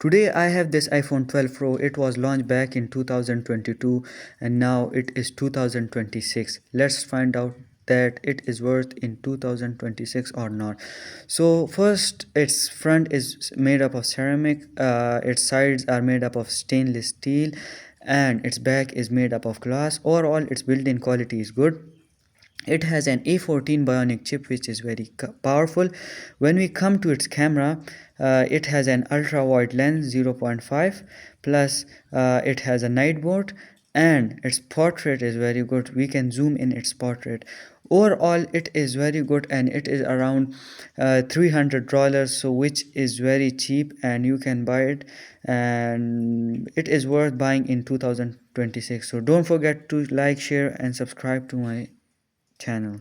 Today I have this iPhone 12 Pro. It was launched back in 2022 and now it is 2026. Let's find out that it is worth in 2026 or not. So first, its front is made up of ceramic, its sides are made up of stainless steel, and its back is made up of glass. Overall, its built-in quality is good. It has an A14 bionic chip which is very powerful. When we come to its camera, it has an ultra wide lens 0.5, plus it has a night mode, and its portrait is very good. We can zoom in its portrait. Overall, it is very good, and it is around $300, so which is very cheap, and you can buy it, and it is worth buying in 2026. So don't forget to like, share, and subscribe to my channel.